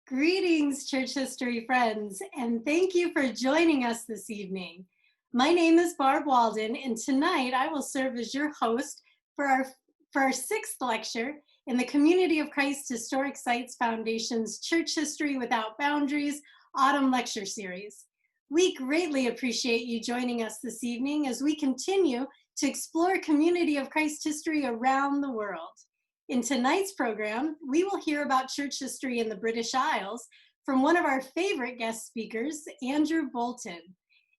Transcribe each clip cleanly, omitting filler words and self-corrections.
Greetings, church history friends, and thank you for joining us this evening. My name is Barb Walden, and tonight I will serve as your host for our sixth lecture in the Community of Christ Historic Sites Foundation's Church History Without Boundaries Autumn Lecture Series. We greatly appreciate you joining us this evening as we continue to explore Community of Christ history around the world. In tonight's program, we will hear about church history in the British Isles from one of our favorite guest speakers, Andrew Bolton.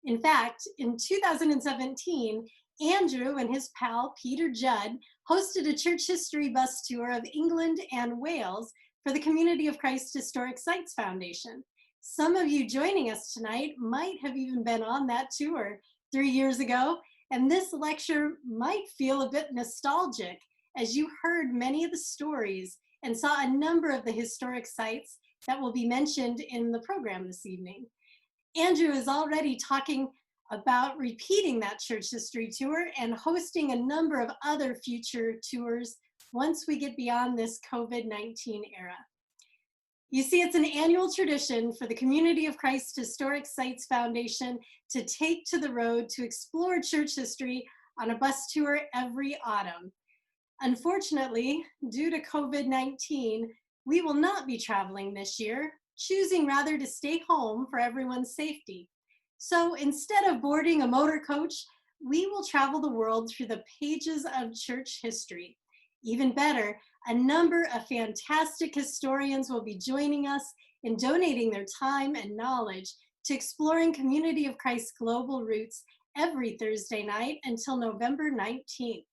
In fact, in 2017, Andrew and his pal, Peter Judd, hosted a church history bus tour of England and Wales for the Community of Christ Historic Sites Foundation. Some of you joining us tonight might have even been on that tour 3 years ago, and this lecture might feel a bit nostalgic, as you heard many of the stories and saw a number of the historic sites that will be mentioned in the program this evening. Andrew is already talking about repeating that church history tour and hosting a number of other future tours once we get beyond this COVID-19 era. You see, it's an annual tradition for the Community of Christ Historic Sites Foundation to take to the road to explore church history on a bus tour every autumn. Unfortunately, due to COVID-19, we will not be traveling this year, choosing rather to stay home for everyone's safety. So instead of boarding a motor coach, we will travel the world through the pages of church history. Even better, a number of fantastic historians will be joining us in donating their time and knowledge to exploring Community of Christ's global roots every Thursday night until November 19th.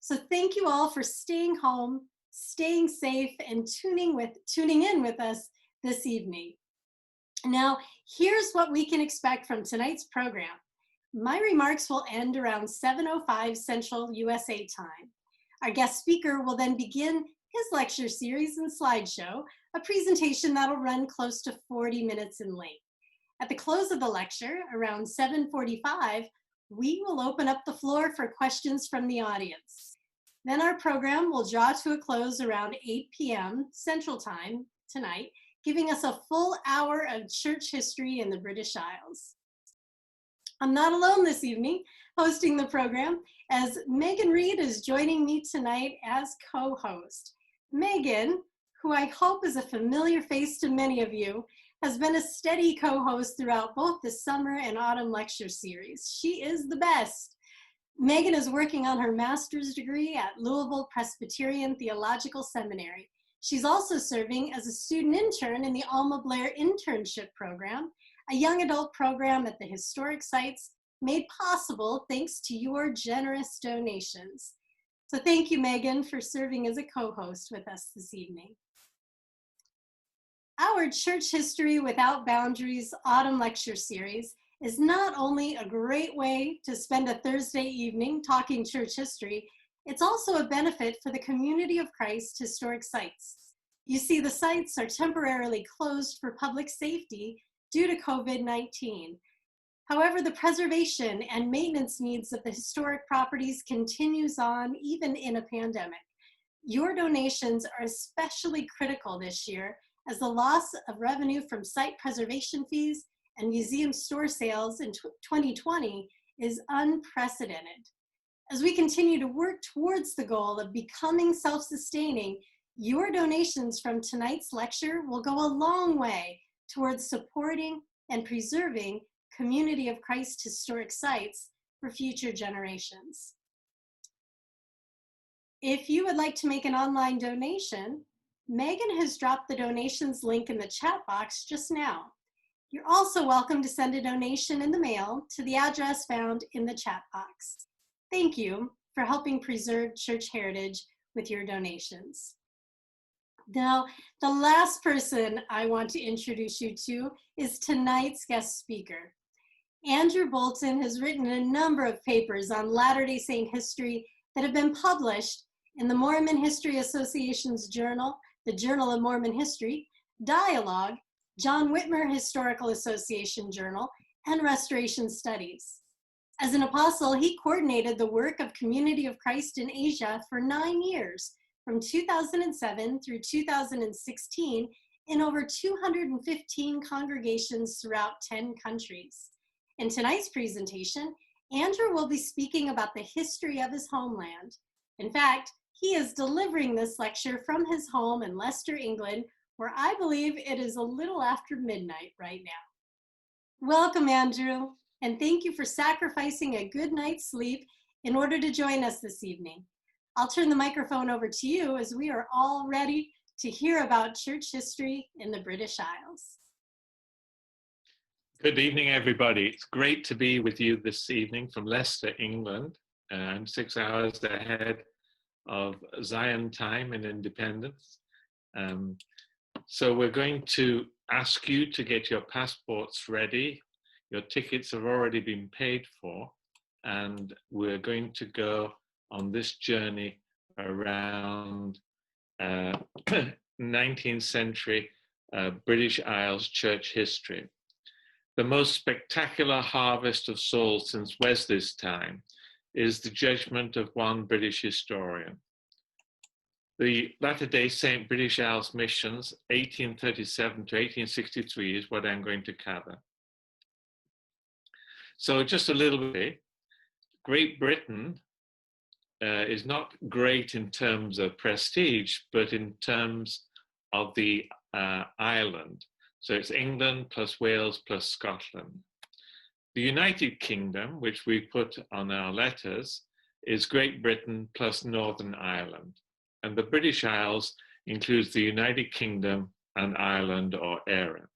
So thank you all for staying home, staying safe, and tuning in with us this evening. Now, here's what we can expect from tonight's program. My remarks will end around 7:05 Central USA time. Our guest speaker will then begin his lecture series and slideshow, a presentation that'll run close to 40 minutes in length. At the close of the lecture, around 7:45, we will open up the floor for questions from the audience. Then our program will draw to a close around 8 p.m. Central Time tonight, giving us a full hour of church history in the British Isles. I'm not alone this evening hosting the program, as Megan Reed is joining me tonight as co-host. Megan, who I hope is a familiar face to many of you, has been a steady co-host throughout both the summer and autumn lecture series. She is the best. Megan is working on her master's degree at Louisville Presbyterian Theological Seminary. She's also serving as a student intern in the Alma Blair Internship Program, a young adult program at the historic sites made possible thanks to your generous donations. So thank you, Megan, for serving as a co-host with us this evening. Our Church History Without Boundaries Autumn Lecture Series is not only a great way to spend a Thursday evening talking church history, it's also a benefit for the Community of Christ Historic Sites. You see, the sites are temporarily closed for public safety due to COVID-19. However, the preservation and maintenance needs of the historic properties continues on even in a pandemic. Your donations are especially critical this year, as the loss of revenue from site preservation fees and museum store sales in 2020 is unprecedented. As we continue to work towards the goal of becoming self-sustaining, your donations from tonight's lecture will go a long way towards supporting and preserving Community of Christ historic sites for future generations. If you would like to make an online donation, Megan has dropped the donations link in the chat box just now. You're also welcome to send a donation in the mail to the address found in the chat box. Thank you for helping preserve church heritage with your donations. Now, the last person I want to introduce you to is tonight's guest speaker. Andrew Bolton has written a number of papers on Latter Day Saint history that have been published in the Mormon History Association's journal, the Journal of Mormon History, Dialogue, John Whitmer Historical Association Journal, and Restoration Studies. As an apostle, he coordinated the work of Community of Christ in Asia for 9 years, from 2007 through 2016, in over 215 congregations throughout 10 countries. In tonight's presentation, Andrew will be speaking about the history of his homeland. In fact, he is delivering this lecture from his home in Leicester, England, where I believe it is a little after midnight right now. Welcome, Andrew, and thank you for sacrificing a good night's sleep in order to join us this evening. I'll turn the microphone over to you as we are all ready to hear about church history in the British Isles. Good evening, everybody. It's great to be with you this evening from Leicester, England. I'm 6 hours ahead of Zion time and independence. So we're going to ask you to get your passports ready. Your tickets have already been paid for, and we're going to go on this journey around 19th century British Isles church history. The most spectacular harvest of souls since Wesley's time is the judgment of one British historian. The Latter Day Saint British Isles missions, 1837 to 1863, is what I'm going to cover. So just a little bit, Great Britain is not great in terms of prestige, but in terms of the island. So it's England plus Wales plus Scotland. The United Kingdom, which we put on our letters, is Great Britain plus Northern Ireland. And the British Isles includes the United Kingdom and Ireland or Erin.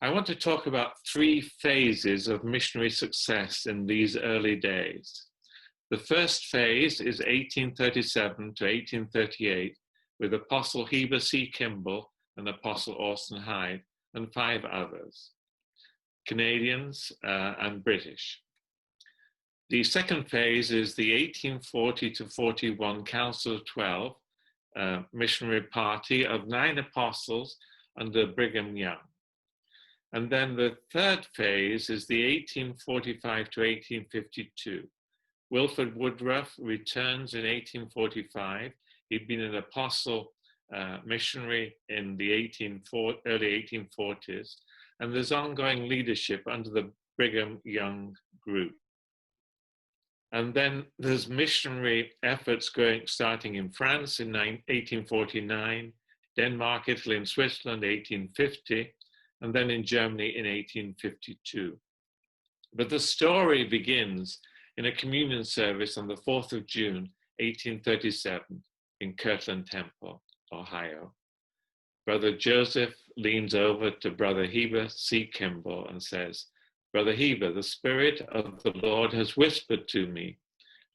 I want to talk about 3 phases of missionary success in these early days. The first phase is 1837 to 1838 with Apostle Heber C. Kimball and Apostle Orson Hyde and 5 others, Canadians and British. The second phase is the 1840 to 41 Council of 12 missionary party of 9 apostles under Brigham Young. And then the third phase is the 1845 to 1852. Wilford Woodruff returns in 1845. He'd been an apostle missionary in the early 1840s, and there's ongoing leadership under the Brigham Young group. And then there's missionary efforts starting in France in 1849, Denmark, Italy, and Switzerland, 1850, and then in Germany in 1852. But the story begins in a communion service on the 4th of June, 1837, in Kirtland Temple, Ohio. Brother Joseph leans over to Brother Heber C. Kimball and says, "Brother Heber, the Spirit of the Lord has whispered to me,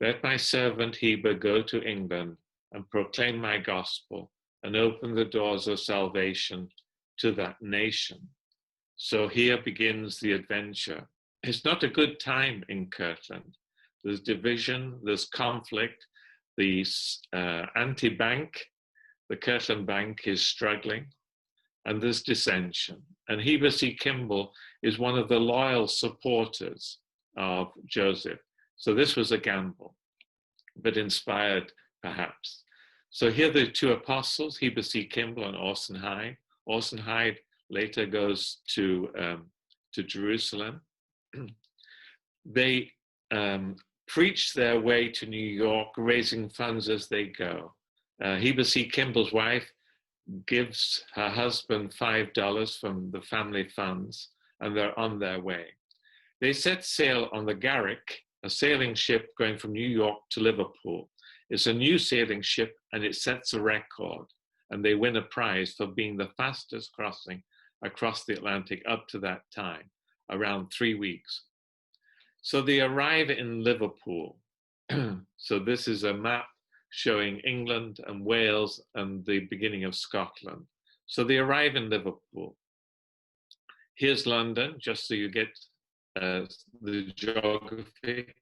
let my servant Heber go to England and proclaim my gospel and open the doors of salvation to that nation." So here begins the adventure. It's not a good time in Kirtland. There's division, there's conflict. The anti-bank, the Kirtland Bank, is struggling, and there's dissension. And Heber C. Kimball is one of the loyal supporters of Joseph. So this was a gamble, but inspired perhaps. So here are the 2 apostles, Heber C. Kimball and Orson Hyde. Orson Hyde later goes to Jerusalem. They preach their way to New York, raising funds as they go. Heber C. Kimball's wife gives her husband $5 from the family funds, and they're on their way. They set sail on the Garrick, a sailing ship going from New York to Liverpool. It's a new sailing ship, and it sets a record, and they win a prize for being the fastest crossing across the Atlantic up to that time, around 3 weeks. So they arrive in Liverpool. So this is a map showing England and Wales and the beginning of Scotland. So they arrive in Liverpool. Here's London, just so you get the geography,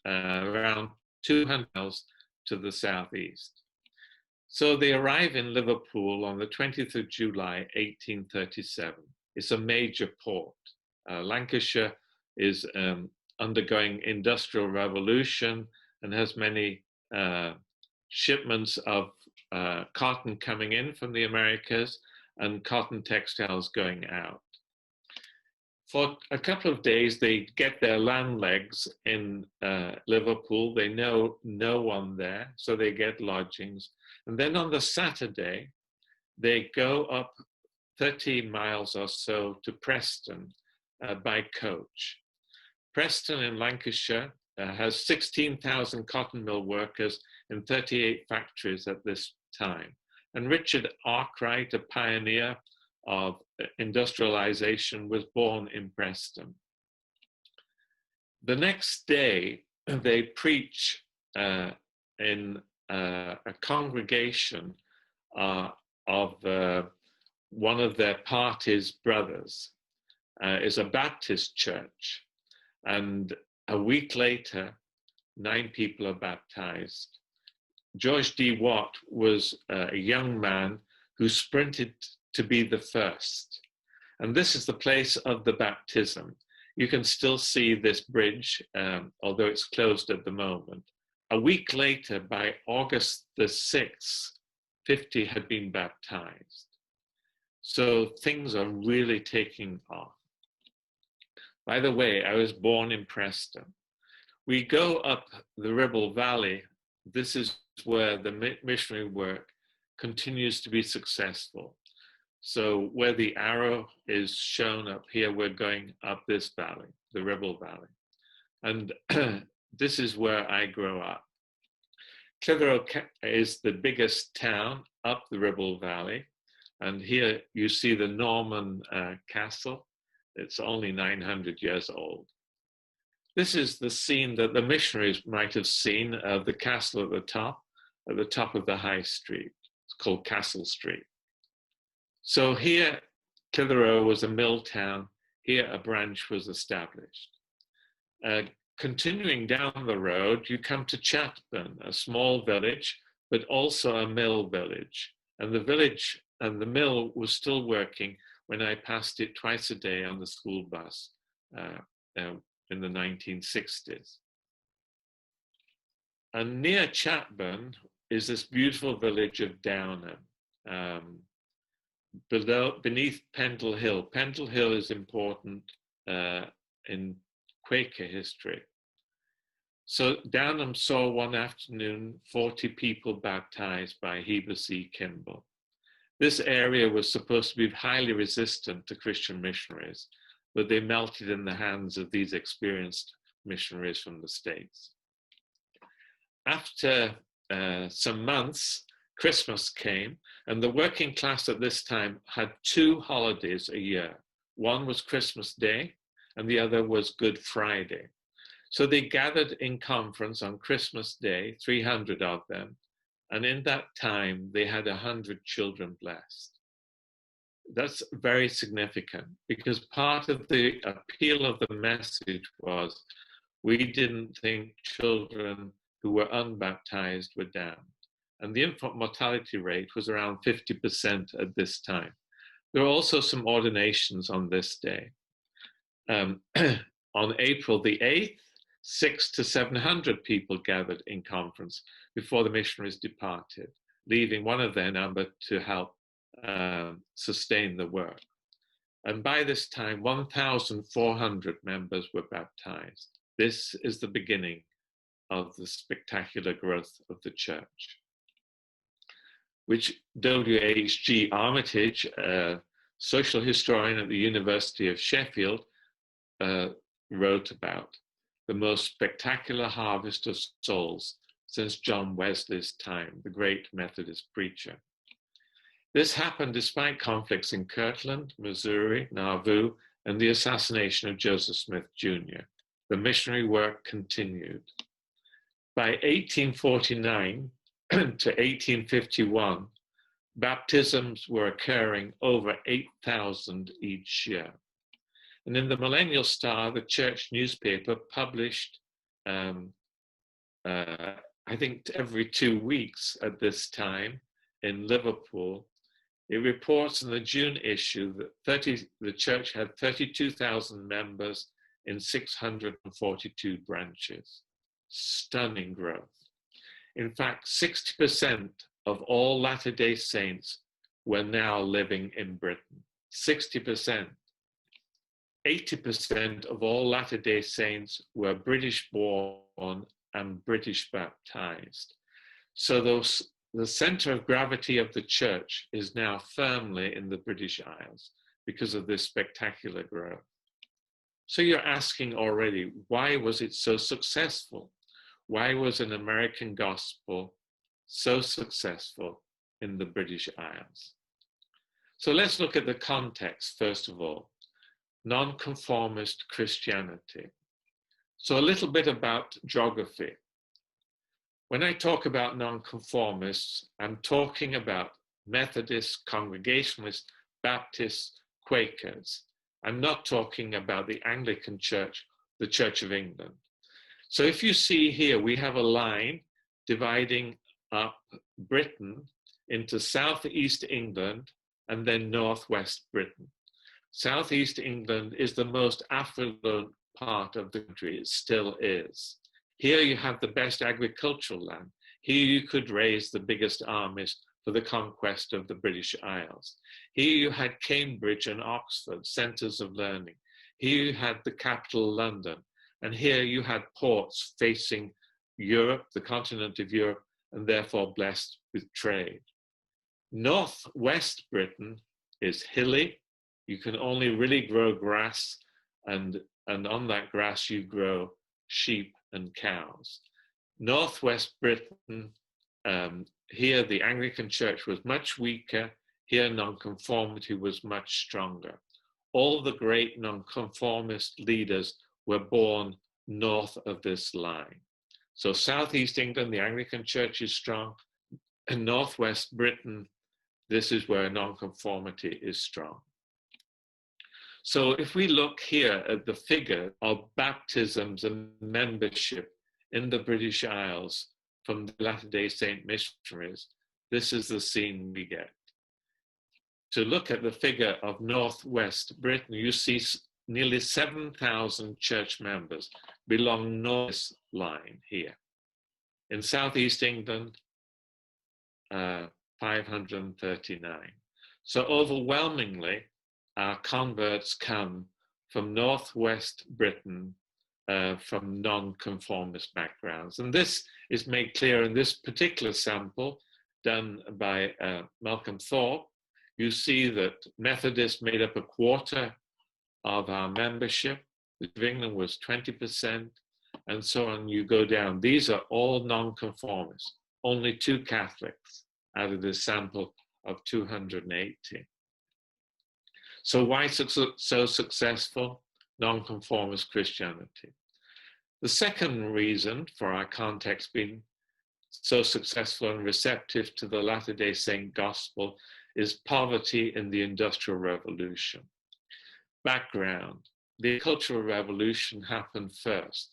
around 200 miles to the southeast. So they arrive in Liverpool on the 20th of July, 1837. It's a major port. Lancashire is undergoing industrial revolution and has many shipments of cotton coming in from the Americas and cotton textiles going out. For a couple of days, they get their land legs in Liverpool. They know no one there, so they get lodgings. And then on the Saturday, they go up 13 miles or so to Preston by coach. Preston in Lancashire has 16,000 cotton mill workers in 38 factories at this time. And Richard Arkwright, a pioneer of industrialization, was born in Preston. The next day, they preach in a congregation of one of their party's brothers. Is a Baptist church. And a week later, 9 people are baptized. George D. Watt was a young man who sprinted to be the first. And this is the place of the baptism. You can still see this bridge, although it's closed at the moment. A week later, by August the 6th, 50 had been baptized. So things are really taking off. By the way, I was born in Preston. We go up the Ribble Valley. This is where the missionary work continues to be successful. So where the arrow is shown up here, we're going up this valley, the Ribble Valley. And this is where I grew up. Clitheroe is the biggest town up the Ribble Valley. And here you see the Norman castle. It's only 900 years old. This is the scene that the missionaries might have seen of the castle at the top of the high street. It's called Castle Street. So here, Clitheroe was a mill town. Here, a branch was established. Continuing down the road, you come to Chatburn, a small village, but also a mill village. And the village and the mill was still working when I passed it twice a day on the school bus in the 1960s. And near Chatburn is this beautiful village of Downham, beneath Pendle Hill. Pendle Hill is important in Quaker history. So Downham saw one afternoon 40 people baptized by Heber C. Kimball. This area was supposed to be highly resistant to Christian missionaries, but they melted in the hands of these experienced missionaries from the States. After some months, Christmas came, and the working class at this time had 2 holidays a year. One was Christmas Day, and the other was Good Friday. So they gathered in conference on Christmas Day, 300 of them, and in that time, they had 100 children blessed. That's very significant because part of the appeal of the message was we didn't think children who were unbaptized were damned. And the infant mortality rate was around 50% at this time. There are also some ordinations on this day. On April the 8th, 600 to 700 people gathered in conference before the missionaries departed, leaving one of their number to help sustain the work. And by this time, 1,400 members were baptized. This is the beginning of the spectacular growth of the church, which W.H.G. Armytage, a social historian at the University of Sheffield, wrote about. The most spectacular harvest of souls since John Wesley's time, the great Methodist preacher. This happened despite conflicts in Kirtland, Missouri, Nauvoo, and the assassination of Joseph Smith Jr. The missionary work continued. By 1849 to 1851, baptisms were occurring over 8,000 each year. And in the Millennial Star, the church newspaper published, I think every 2 weeks at this time in Liverpool, it reports in the June issue that the church had 32,000 members in 642 branches. Stunning growth. In fact, 60% of all Latter Day Saints were now living in Britain. 60%. 80% of all Latter Day Saints were British born and British baptized. So the center of gravity of the church is now firmly in the British Isles because of this spectacular growth. So you're asking already, why was it so successful? Why was an American gospel so successful in the British Isles? So let's look at the context, first of all. Nonconformist Christianity. So a little bit about geography. When I talk about nonconformists, I'm talking about Methodists, Congregationalists, Baptists, Quakers. I'm not talking about the Anglican Church, the Church of England. So if you see here, we have a line dividing up Britain into Southeast England and then Northwest Britain. Southeast England is the most affluent part of the country. It still is. Here you have the best agricultural land. Here you could raise the biggest armies for the conquest of the British Isles. Here you had Cambridge and Oxford, centers of learning. Here you had the capital, London. And here you had ports facing Europe, the continent of Europe, and therefore blessed with trade. Northwest Britain is hilly. You can only really grow grass, and on that grass you grow sheep and cows. Northwest Britain, here the Anglican Church was much weaker. Here nonconformity was much stronger. All the great nonconformist leaders were born north of this line. So Southeast England, the Anglican Church is strong, and Northwest Britain, this is where nonconformity is strong. So if we look here at the figure of baptisms and membership in the British Isles from the Latter Day Saint missionaries, this is the scene we get. To look at the figure of Northwest Britain, you see nearly 7,000 church members belong north this line here. In Southeast England, 539. So overwhelmingly, our converts come from Northwest Britain, from non-conformist backgrounds. And this is made clear in this particular sample done by Malcolm Thorpe. You see that Methodists made up a quarter of our membership. The Church of England was 20%, and so on. You go down. These are all non-conformists. Only 2 Catholics out of this sample of 280. So why so successful? Nonconformist Christianity. The second reason for our context being so successful and receptive to the Latter Day Saint gospel is poverty in the Industrial Revolution. Background: the Cultural Revolution happened first.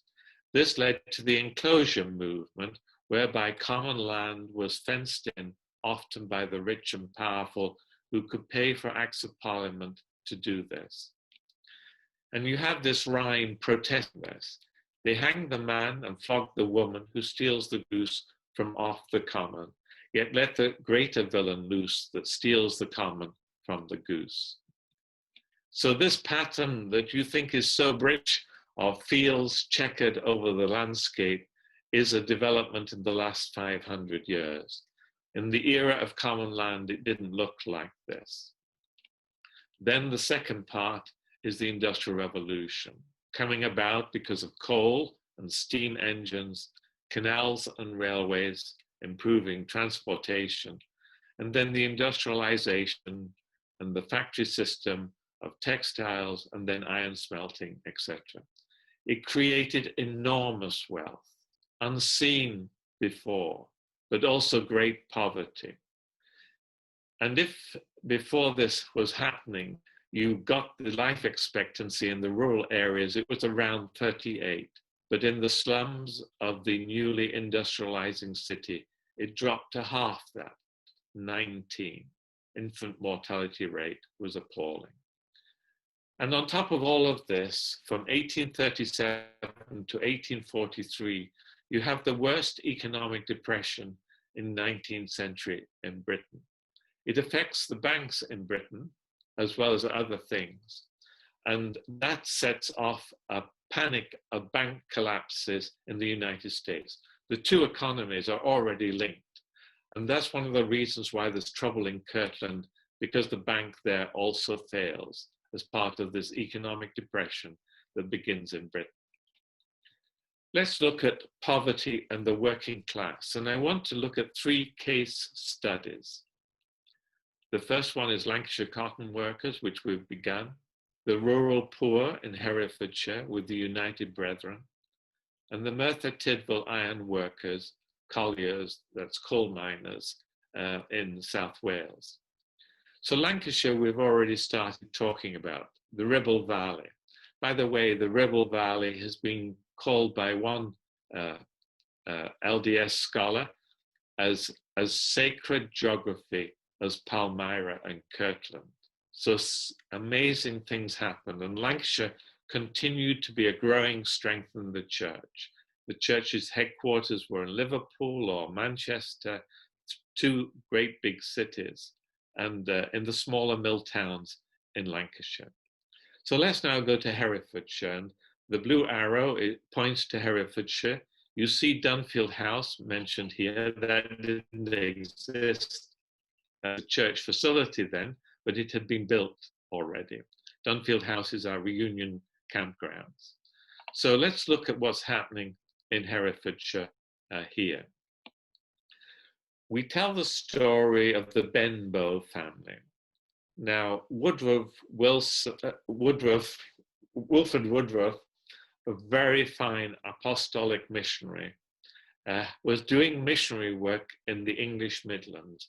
This led to the enclosure movement, whereby common land was fenced in, often by the rich and powerful, who could pay for acts of parliament to do this. And you have this rhyme protesting this. They hang the man and flog the woman who steals the goose from off the common, yet let the greater villain loose that steals the common from the goose. So this pattern that you think is so rich of fields checkered over the landscape is a development in the last 500 years. In the era of common land, it didn't look like this. Then the second part is the Industrial Revolution, coming about because of coal and steam engines, canals and railways, improving transportation, and then the industrialization and the factory system of textiles and then iron smelting, etc. It created enormous wealth, unseen before, but also great poverty. And if before this was happening, you got the life expectancy in the rural areas, it was around 38. But in the slums of the newly industrializing city, it dropped to half that, 19. Infant mortality rate was appalling. And on top of all of this, from 1837 to 1843, you have the worst economic depression in 19th century in Britain. It affects the banks in Britain as well as other things. And that sets off a panic of bank collapses in the United States. The two economies are already linked. And that's one of the reasons why there's trouble in Kirtland, because the bank there also fails as part of this economic depression that begins in Britain. Let's look at poverty and the working class. And I want to look at 3 case studies. The first one is Lancashire cotton workers, which we've begun. The rural poor in Herefordshire with the United Brethren. And the Merthyr Tydfil iron workers, colliers, that's coal miners, in South Wales. So Lancashire, we've already started talking about, the Ribble Valley. By the way, the Ribble Valley has been called by one LDS scholar as sacred geography as Palmyra and Kirtland. So amazing things happened, and Lancashire continued to be a growing strength in the church. The church's headquarters were in Liverpool or Manchester, 2 great big cities, and in the smaller mill towns in Lancashire. So let's now go to Herefordshire. And the blue arrow, it points to Herefordshire. You see Dunfield House mentioned here. That didn't exist as a church facility then, but it had been built already. Dunfield House is our reunion campgrounds. So let's look at what's happening in Herefordshire here. We tell the story of the Benbow family. Now, Wilford Woodruff, a very fine apostolic missionary, was doing missionary work in the English Midlands,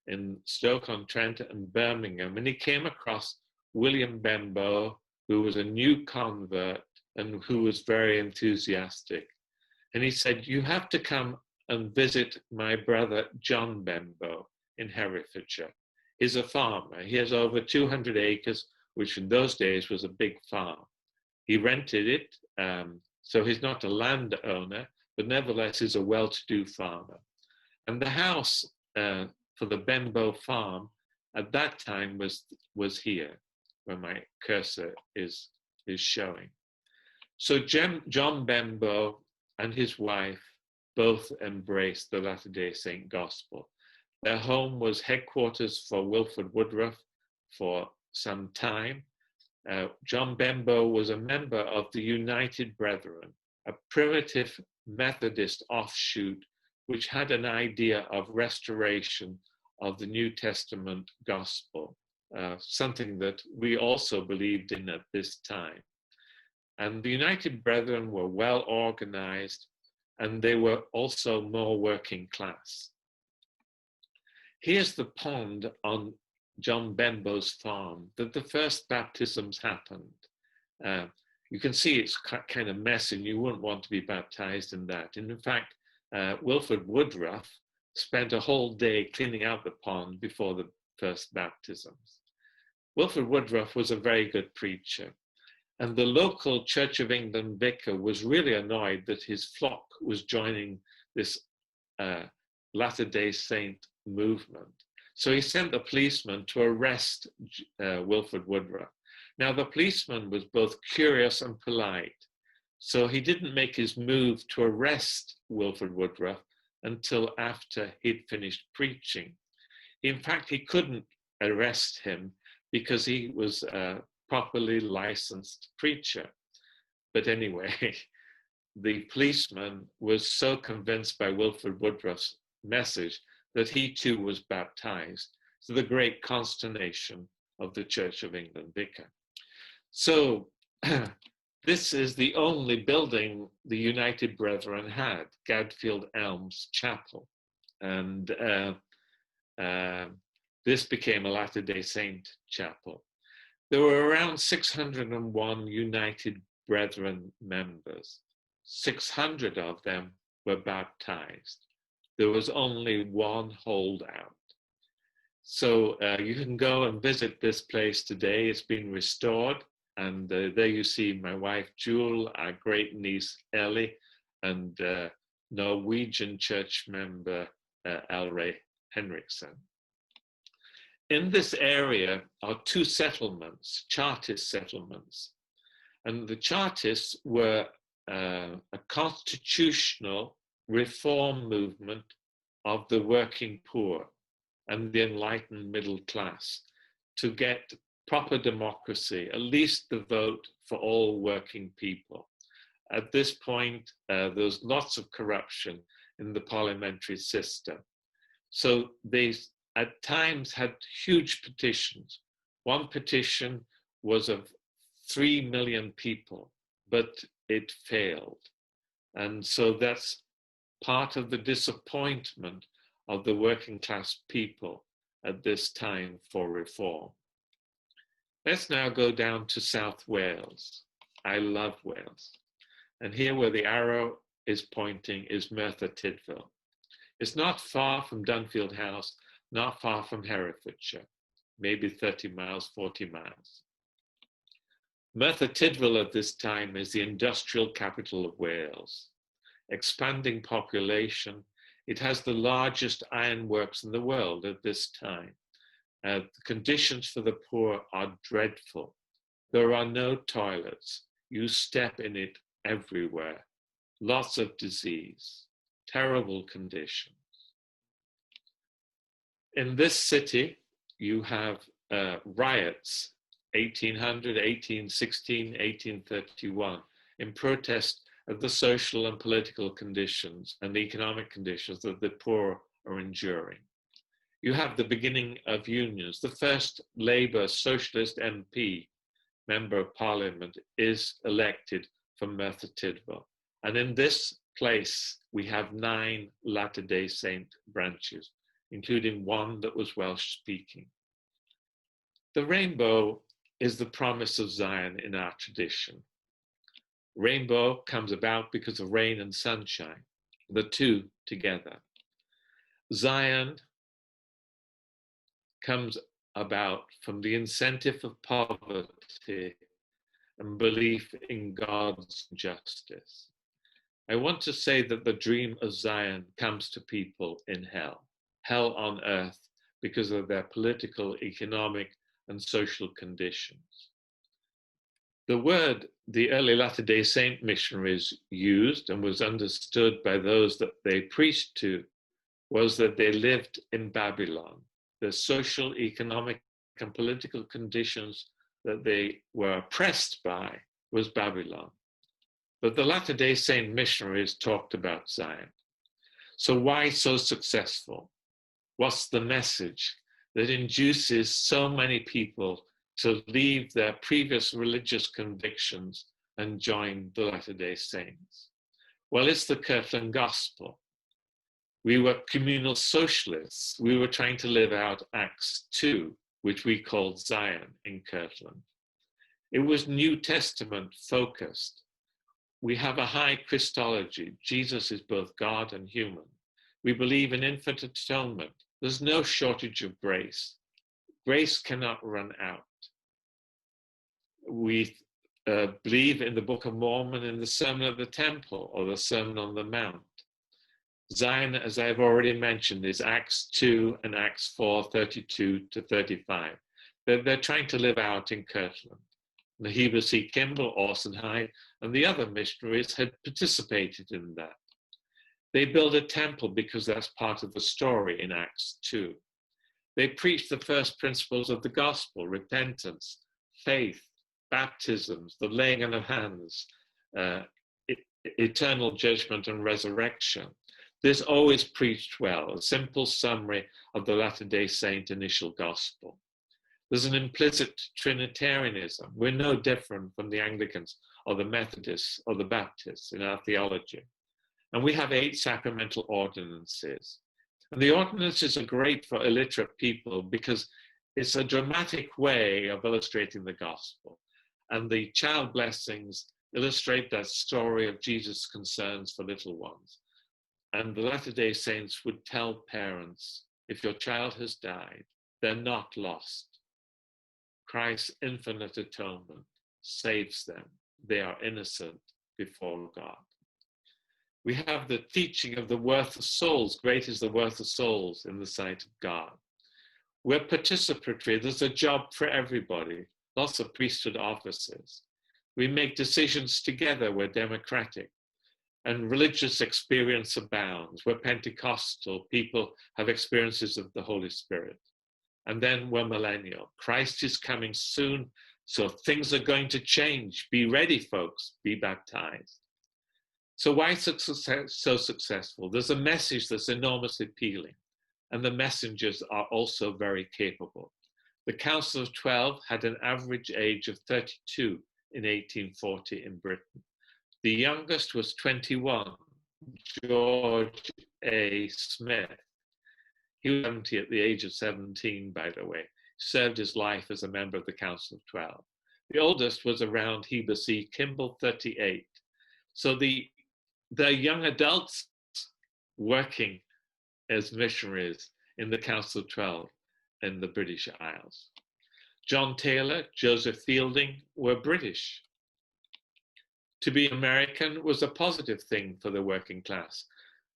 in Stoke-on-Trent and Birmingham, and he came across William Benbow, who was a new convert and who was very enthusiastic. And he said, "You have to come and visit my brother John Benbow in Herefordshire. He's a farmer. He has over 200 acres, which in those days was a big farm. He rented it, so he's not a landowner, but nevertheless is a well-to-do farmer. And the house for the Benbow farm at that time was here, where my cursor is showing. So John Benbow and his wife both embraced the Latter Day Saint gospel. Their home was headquarters for Wilford Woodruff for some time. John Benbow was a member of the United Brethren, a primitive Methodist offshoot which had an idea of restoration of the New Testament gospel, something that we also believed in at this time. And the United Brethren were well organized, and they were also more working class. Here's the pond on John Benbow's farm that the first baptisms happened. You can see it's kind of messy, and you wouldn't want to be baptized in that. And in fact, Wilford Woodruff spent a whole day cleaning out the pond before the first baptisms. Wilford Woodruff was a very good preacher, and the local Church of England vicar was really annoyed that his flock was joining this Latter Day Saint movement. So he sent the policeman to arrest Wilford Woodruff. Now the policeman was both curious and polite, so he didn't make his move to arrest Wilford Woodruff until after he'd finished preaching. In fact, he couldn't arrest him because he was a properly licensed preacher. But anyway, the policeman was so convinced by Wilford Woodruff's message that he too was baptized, to the great consternation of the Church of England vicar. So this is the only building the United Brethren had, Gadfield Elms Chapel. And this became a Latter Day Saint chapel. There were around 601 United Brethren members. 600 of them were baptized. There was only one holdout. So you can go and visit this place today. It's been restored. And there you see my wife, Jewel, our great niece, Ellie, and Norwegian church member, L. Ray Henriksen. In this area are two settlements, Chartist settlements. And the Chartists were a constitutional reform movement of the working poor and the enlightened middle class to get proper democracy, at least the vote for all working people. At this point, there was lots of corruption in the parliamentary system. So they at times had huge petitions. One petition was of 3 million people, but it failed. And so that's part of the disappointment of the working class people at this time for reform. Let's now go down to South Wales. I love Wales. And here where the arrow is pointing is Merthyr Tydfil. It's not far from Dunfield House, not far from Herefordshire, maybe 30 miles, 40 miles. Merthyr Tydfil at this time is the industrial capital of Wales. Expanding population, it has the largest ironworks in the world at this time. The conditions for the poor are dreadful. There are no toilets. You step in it everywhere. Lots of disease, terrible conditions. In this city, you have riots, 1800, 1816, 1831, in protest of the social and political conditions and the economic conditions that the poor are enduring. You have the beginning of unions. The first Labour Socialist MP, Member of Parliament, is elected from Merthyr Tydfil. And in this place, we have 9 Latter Day Saint branches, including one that was Welsh speaking. The rainbow is the promise of Zion in our tradition. Rainbow comes about because of rain and sunshine, the two together. Zion comes about from the incentive of poverty and belief in God's justice. I want to say that the dream of Zion comes to people in hell on earth, because of their political, economic, and social conditions. The word the early Latter Day Saint missionaries used and was understood by those that they preached to was that they lived in Babylon. The social, economic, and political conditions that they were oppressed by was Babylon. But the Latter Day Saint missionaries talked about Zion. So why so successful? What's the message that induces so many people to leave their previous religious convictions and join the Latter Day Saints? Well, it's the Kirtland Gospel. We were communal socialists. We were trying to live out Acts 2, which we called Zion in Kirtland. It was New Testament focused. We have a high Christology. Jesus is both God and human. We believe in infinite atonement. There's no shortage of grace. Grace cannot run out. We believe in the Book of Mormon and the Sermon of the Temple or the Sermon on the Mount. Zion, as I've already mentioned, is Acts 2 and Acts 4, 32 to 35. They're trying to live out in Kirtland. The Heber C. Kimball, Orson Hyde, and the other missionaries had participated in that. They built a temple because that's part of the story in Acts 2. They preached the first principles of the gospel: repentance, faith, baptisms, the laying on of hands, eternal judgment and resurrection. This always preached well, a simple summary of the Latter Day Saint initial gospel. There's an implicit Trinitarianism. We're no different from the Anglicans or the Methodists or the Baptists in our theology. And we have 8 sacramental ordinances. And the ordinances are great for illiterate people because it's a dramatic way of illustrating the gospel. And the child blessings illustrate that story of Jesus' concerns for little ones. And the Latter Day Saints would tell parents, if your child has died, they're not lost. Christ's infinite atonement saves them. They are innocent before God. We have the teaching of the worth of souls. Great is the worth of souls in the sight of God. We're participatory. There's a job for everybody. Lots of priesthood offices. We make decisions together. We're democratic. And religious experience abounds. We're Pentecostal. People have experiences of the Holy Spirit. And then we're millennial. Christ is coming soon, so things are going to change. Be ready, folks. Be baptized. So why so successful? There's a message that's enormously appealing, and the messengers are also very capable. The Council of 12 had an average age of 32 in 1840 in Britain. The youngest was 21, George A. Smith. He was 70 at the age of 17, by the way. Served his life as a member of the Council of 12. The oldest was around Heber C. Kimball, 38. So the young adults working as missionaries in the Council of 12 in the British Isles. John Taylor, Joseph Fielding were British. To be American was a positive thing for the working class.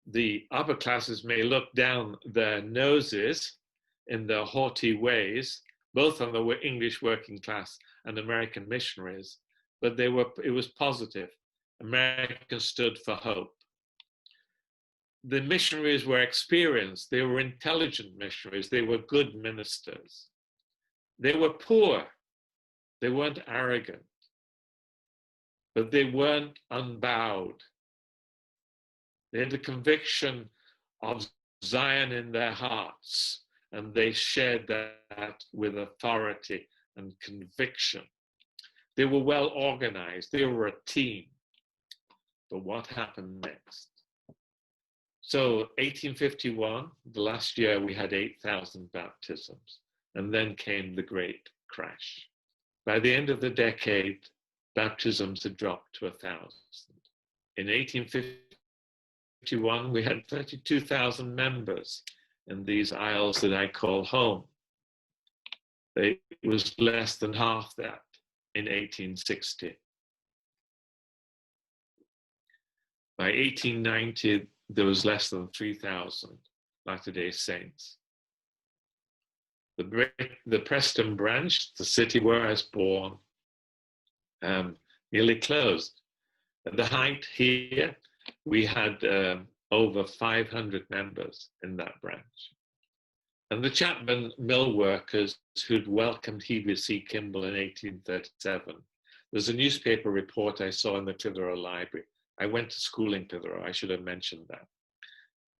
The upper classes may look down their noses in their haughty ways, both on the English working class and American missionaries, but it was positive. America stood for hope. The missionaries were experienced. They were intelligent missionaries. They were good ministers. They were poor. They weren't arrogant, but they weren't unbowed. They had the conviction of Zion in their hearts, and they shared that with authority and conviction. They were well organized. They were a team. But what happened next? So 1851, the last year, we had 8,000 baptisms, and then came the great crash. By the end of the decade, baptisms had dropped to 1,000. In 1851, we had 32,000 members in these isles that I call home. It was less than half that in 1860. By 1890, there was less than 3,000 Latter Day Saints. The Preston branch, the city where I was born, nearly closed. At the height here, we had over 500 members in that branch. And the Chapman mill workers who'd welcomed Heber C. Kimball in 1837. There's a newspaper report I saw in the Clitheroe Library. I went to school in Clitheroe, I should have mentioned that.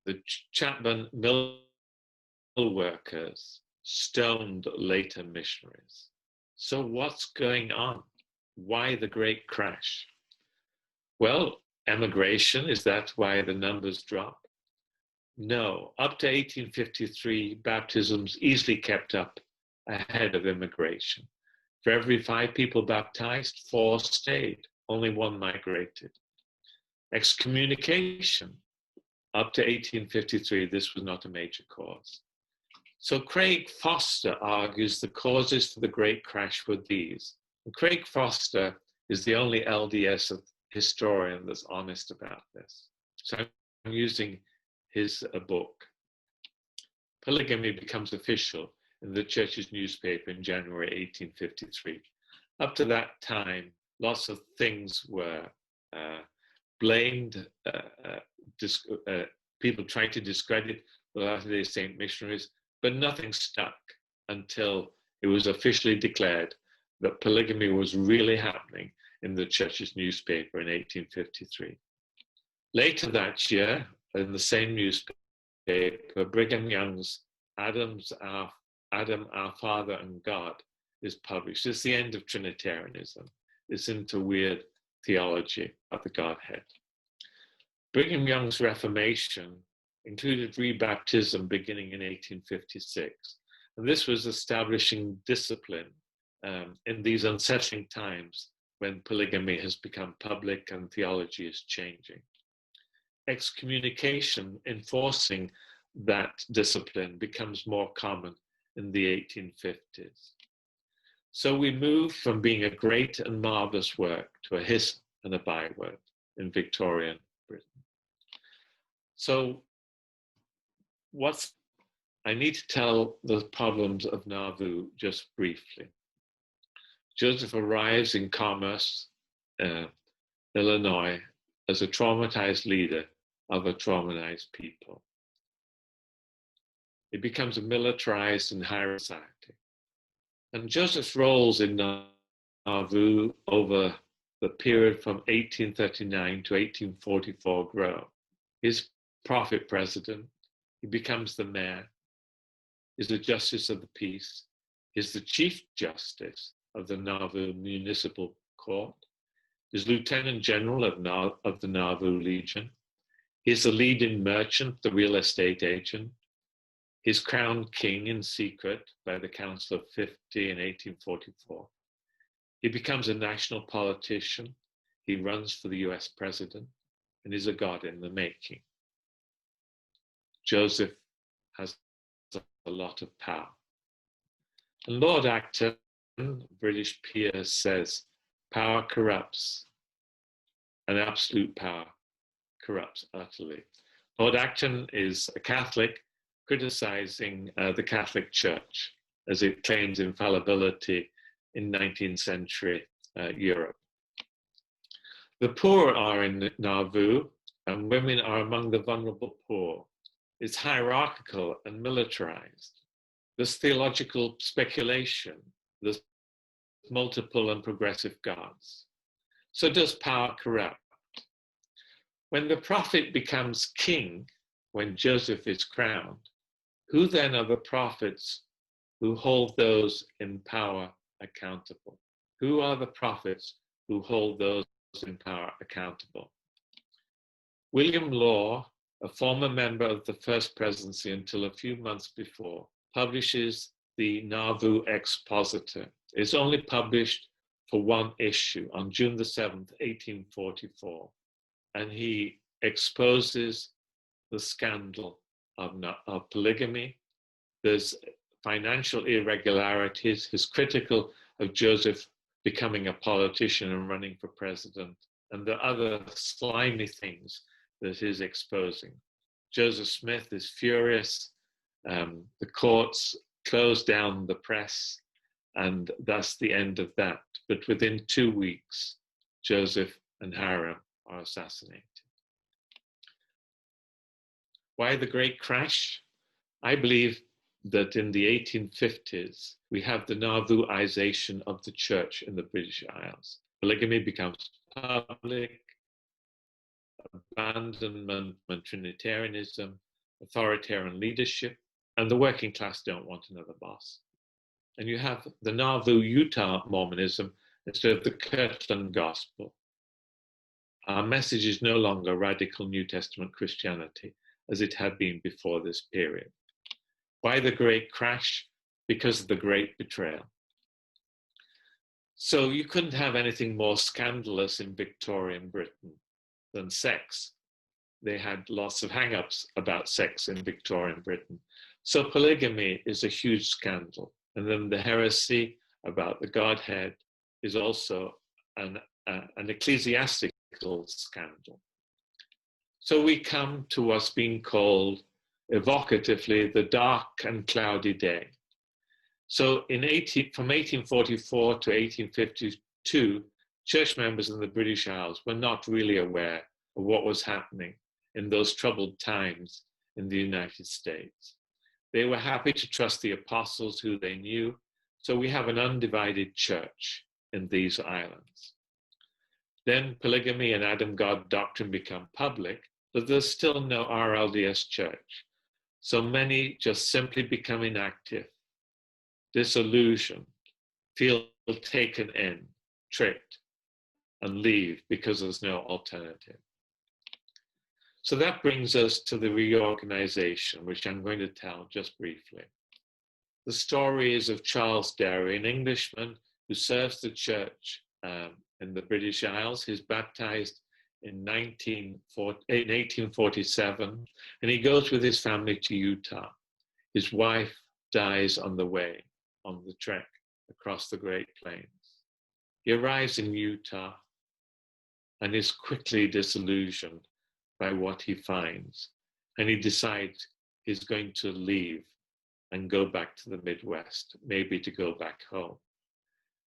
The Chapman mill workers stoned later missionaries. So what's going on? Why the great crash? Well, emigration, is that why the numbers drop? No, up to 1853, baptisms easily kept up ahead of immigration. For every 5 people baptized, 4 stayed, only 1 migrated. Excommunication, up to 1853, this was not a major cause. So Craig Foster argues the causes for the great crash were these. And Craig Foster is the only LDS historian that's honest about this. So I'm using his book. Polygamy becomes official in the church's newspaper in January 1853. Up to that time, lots of things were blamed. People tried to discredit the Latter Day Saint missionaries, but nothing stuck until it was officially declared that polygamy was really happening in the church's newspaper in 1853. Later that year, in the same newspaper, Brigham Young's Adam, Our Father and God is published. It's the end of Trinitarianism. It's into weird theology of the Godhead. Brigham Young's Reformation included rebaptism beginning in 1856. And this was establishing discipline in these unsettling times when polygamy has become public and theology is changing. Excommunication, enforcing that discipline, becomes more common in the 1850s. So we move from being a great and marvelous work to a hiss and a byword in Victorian Britain. So I need to tell the problems of Nauvoo just briefly. Joseph arrives in Commerce, Illinois, as a traumatized leader of a traumatized people. It becomes a militarized and hierarchical society. And Joseph's roles in Nauvoo over the period from 1839 to 1844 grow. He's prophet president, he becomes the mayor, is the justice of the peace, is the chief justice of the Nauvoo Municipal Court, is lieutenant general of the Nauvoo Legion, he's the leading merchant, the real estate agent, he's crowned king in secret by the Council of 50 in 1844. He becomes a national politician, he runs for the US president, and is a god in the making. Joseph has a lot of power. And Lord Acton, British peer, says, power corrupts, and absolute power corrupts utterly. Lord Acton is a Catholic criticizing the Catholic Church as it claims infallibility in 19th century Europe. The poor are in Nauvoo, and women are among the vulnerable poor. It's hierarchical and militarized. There's theological speculation. There's multiple and progressive gods. So does power corrupt? When the prophet becomes king, when Joseph is crowned, who then are the prophets who hold those in power accountable? Who are the prophets who hold those in power accountable? William Law, a former member of the First Presidency until a few months before, publishes the Nauvoo Expositor. It's only published for one issue on June the 7th, 1844. And he exposes the scandal of polygamy. There's financial irregularities. He's critical of Joseph becoming a politician and running for president, and the other slimy things that he's exposing. Joseph Smith is furious. The courts close down the press, and that's the end of that. But within 2 weeks, Joseph and Hiram are assassinated. Why the Great Crash? I believe that in the 1850s, we have the Nauvooization of the church in the British Isles. Polygamy becomes public, abandonment and Trinitarianism, authoritarian leadership, and the working class don't want another boss. And you have the Nauvoo, Utah Mormonism instead of the Kirtland Gospel. Our message is no longer radical New Testament Christianity as it had been before this period. Why the Great Crash? Because of the Great Betrayal. So you couldn't have anything more scandalous in Victorian Britain than sex. They had lots of hang-ups about sex in Victorian Britain. So polygamy is a huge scandal. And then the heresy about the Godhead is also an ecclesiastical scandal. So we come to what's being called evocatively the dark and cloudy day. So from 1844 to 1852, church members in the British Isles were not really aware of what was happening in those troubled times in the United States. They were happy to trust the apostles who they knew. So we have an undivided church in these islands. Then polygamy and Adam-God doctrine become public, but there's still no RLDS church. So many just simply become inactive, disillusioned, feel taken in, tricked, and leave because there's no alternative. So that brings us to the reorganization, which I'm going to tell just briefly. The story is of Charles Derry, an Englishman who serves the church in the British Isles. He's baptized in 1847, and he goes with his family to Utah. His wife dies on the way, on the trek across the Great Plains. He arrives in Utah and is quickly disillusioned by what he finds. and he decides he's going to leave and go back to the Midwest, maybe to go back home.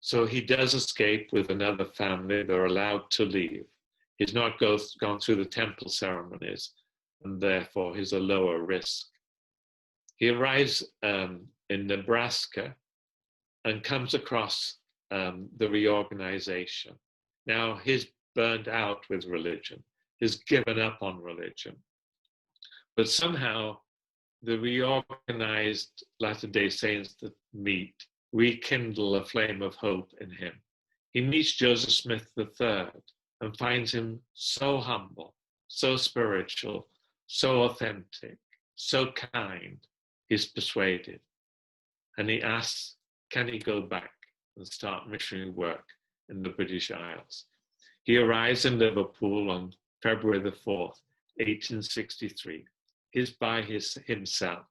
So he does escape with another family. They're allowed to leave. He's not gone through the temple ceremonies, and therefore he's a lower risk. He arrives in Nebraska and comes across the reorganization. Now he's burned out with religion. He's given up on religion. But somehow the reorganized Latter Day Saints that meet rekindle a flame of hope in him. He meets Joseph Smith III and finds him so humble, so spiritual, so authentic, so kind. He's persuaded. And he asks, can he go back and start missionary work in the British Isles? He arrives in Liverpool on February the 4th, 1863. He's by himself.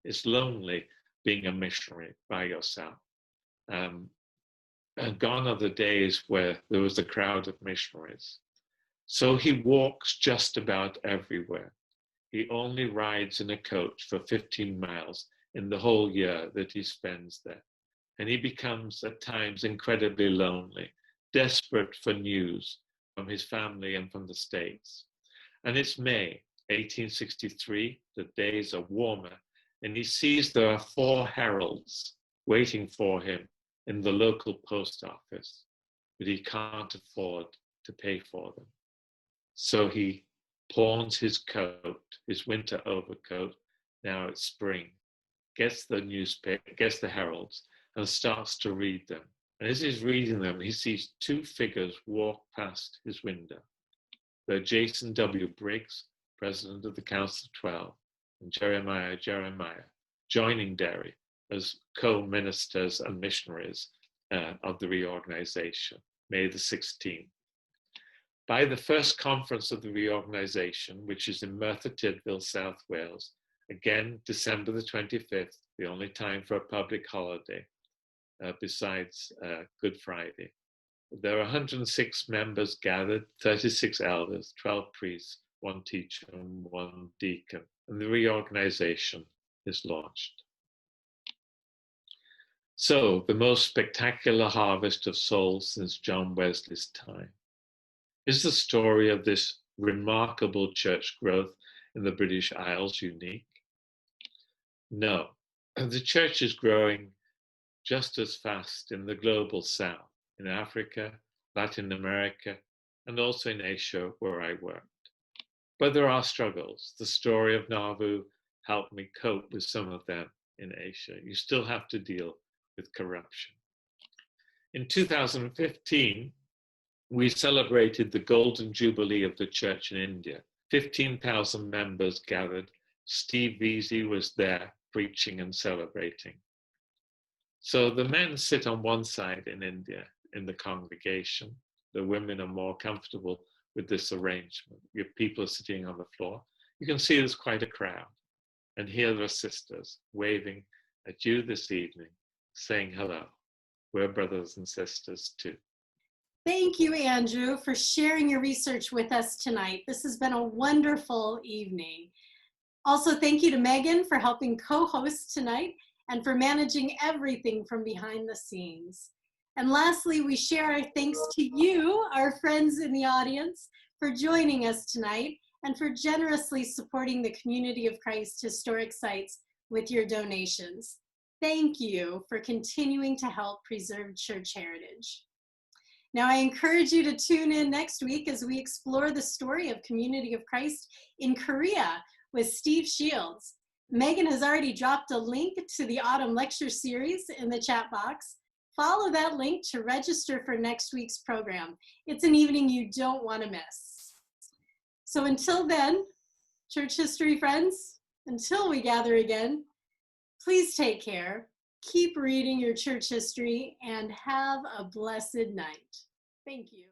It's lonely being a missionary by yourself. And gone are the days where there was a crowd of missionaries. So he walks just about everywhere. He only rides in a coach for 15 miles in the whole year that he spends there. And he becomes at times incredibly lonely, desperate for news from his family and from the States. And it's May 1863, the days are warmer, and he sees there are 4 heralds waiting for him in the local post office, but he can't afford to pay for them. So he pawns his coat, his winter overcoat, now it's spring, gets the newspaper, gets the heralds, and starts to read them. And as he's reading them, he sees 2 figures walk past his window. They're Jason W. Briggs, president of the Council of 12, and Jeremiah, joining Derry as co-ministers and missionaries of the reorganization, May the 16th. By the first conference of the reorganization, which is in Merthyr Tydfil, South Wales, again, December the 25th, the only time for a public holiday, besides Good Friday. There are 106 members gathered, 36 elders, 12 priests, 1 teacher, and 1 deacon, and the reorganization is launched. So, the most spectacular harvest of souls since John Wesley's time. Is the story of this remarkable church growth in the British Isles unique? No, the church is growing just as fast in the global south, in Africa, Latin America, and also in Asia, where I worked. But there are struggles. The story of Nauvoo helped me cope with some of them in Asia. You still have to deal with corruption. In 2015, we celebrated the Golden Jubilee of the Church in India. 15,000 members gathered. Steve Veazey was there preaching and celebrating. So the men sit on one side in India in the congregation. The women are more comfortable with this arrangement. Your people are sitting on the floor. You can see there's quite a crowd. And here are sisters waving at you this evening, saying hello. We're brothers and sisters too. Thank you, Andrew, for sharing your research with us tonight. This has been a wonderful evening. Also, thank you to Megan for helping co-host tonight and for managing everything from behind the scenes. And lastly, we share our thanks to you, our friends in the audience, for joining us tonight and for generously supporting the Community of Christ historic sites with your donations. Thank you for continuing to help preserve church heritage. Now, I encourage you to tune in next week as we explore the story of Community of Christ in Korea with Steve Shields. Megan has already dropped a link to the autumn lecture series in the chat box. Follow that link to register for next week's program. It's an evening you don't want to miss. So until then, church history friends, until we gather again, please take care, keep reading your church history, and have a blessed night. Thank you.